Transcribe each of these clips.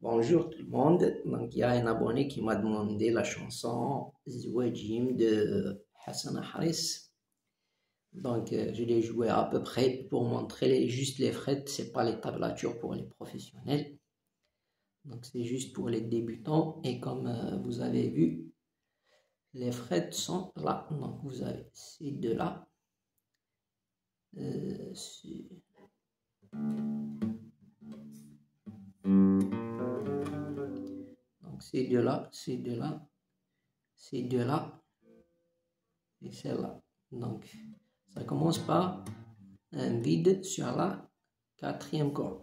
Bonjour tout le monde, donc il y a un abonné qui m'a demandé la chanson Zouajim de Hassan Haris. Donc je l'ai joué à peu près pour montrer juste les frettes, c'est pas les tablatures pour les professionnels. Donc c'est juste pour les débutants et comme vous avez vu, les frettes sont là. Donc vous avez ces deux là. Donc ces deux là, ces deux là, ces deux là et celle-là. Donc ça commence par un vide sur la quatrième corde.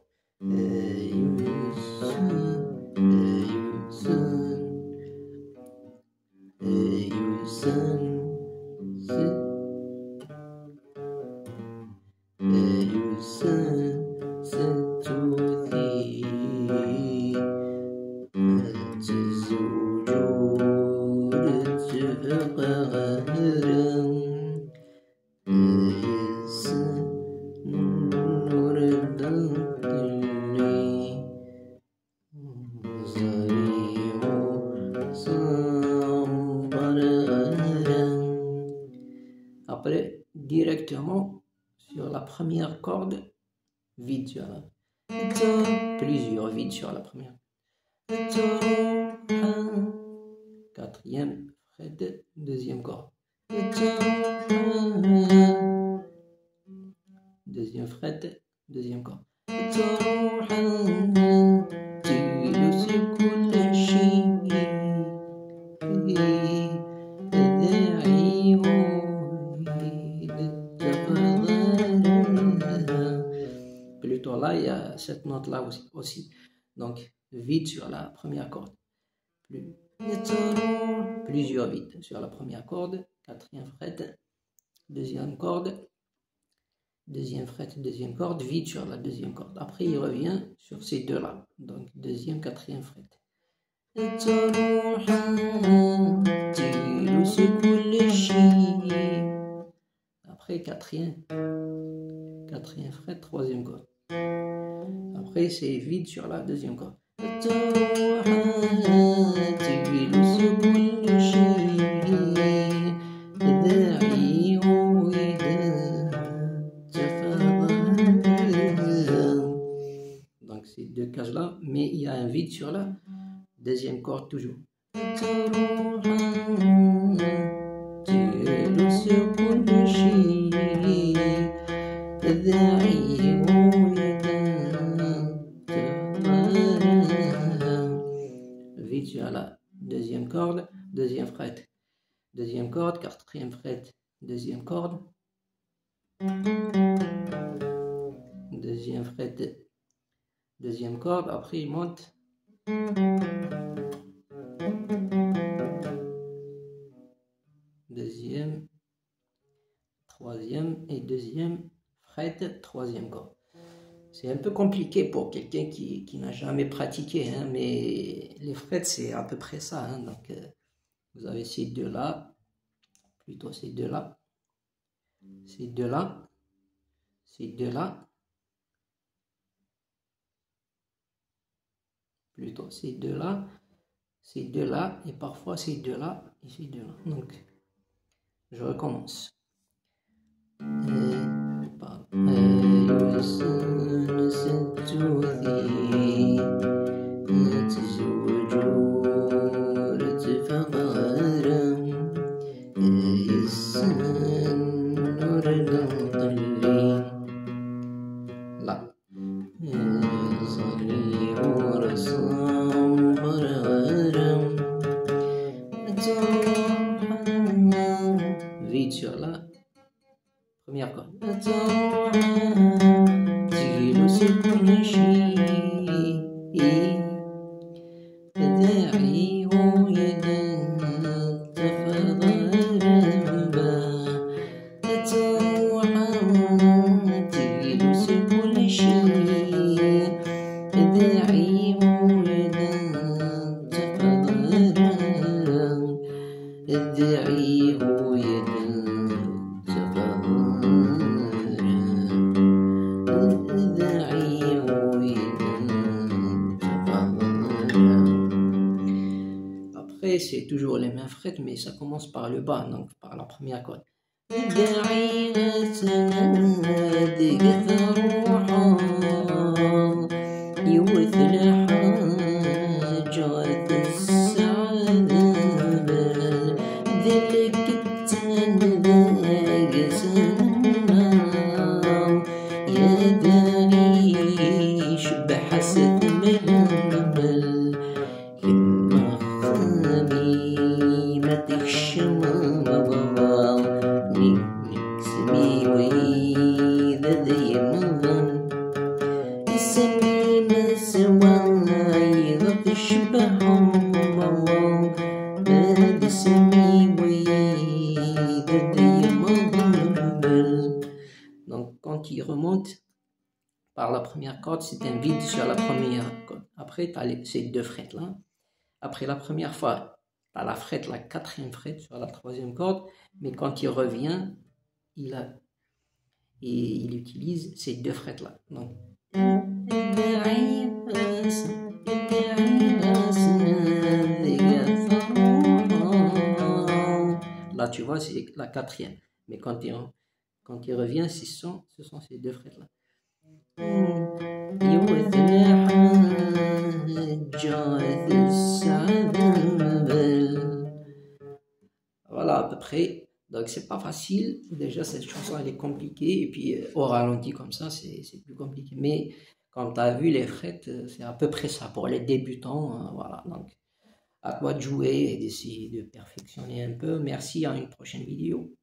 Après, directement sur la première corde, vide sur la... Plusieurs vides sur la première. Quatrième fret, deuxième corde. Deuxième fret, deuxième corde. Plutôt là, il y a cette note là aussi. Donc vide sur la première corde. Plusieurs vides sur la première corde, quatrième fret, deuxième corde, deuxième fret, deuxième corde, vide sur la deuxième corde. Après il revient sur ces deux là, donc deuxième, quatrième fret. Après quatrième fret, troisième corde. Après c'est vide sur la deuxième corde. Donc ces deux cases là, mais il y a un vide sur la deuxième corde toujours. Vide sur la deuxième corde, deuxième fret, deuxième corde, quatrième fret, deuxième corde, deuxième fret, deuxième corde, après il monte et deuxième fret, troisième corde. C'est un peu compliqué pour quelqu'un qui n'a jamais pratiqué, hein, mais les frets c'est à peu près ça. Hein, donc vous avez ces deux-là, plutôt ces deux-là, ces deux-là, ces deux-là, plutôt ces deux-là, et parfois ces deux-là, et ces deux-là. Donc, je recommence. Là. Vite sur la première corde. Après, c'est toujours les mêmes frets, mais ça commence par le bas, donc par la première corde. Donc quand il remonte par la première corde, c'est un vide sur la première corde. Après, tu as ces deux frettes là. Après la première fois, tu as la frette, la quatrième frette sur la troisième corde. Mais quand il revient, il utilise ces deux frettes là. Donc, là, tu vois, c'est la quatrième. Mais quand il revient, ce sont ces deux frettes là. Voilà à peu près. Donc c'est pas facile. Déjà cette chanson elle est compliquée et puis au ralenti comme ça c'est plus compliqué. Mais comme tu as vu les frettes c'est à peu près ça pour les débutants. Voilà, donc à toi de jouer et d'essayer de perfectionner un peu. Merci, à une prochaine vidéo.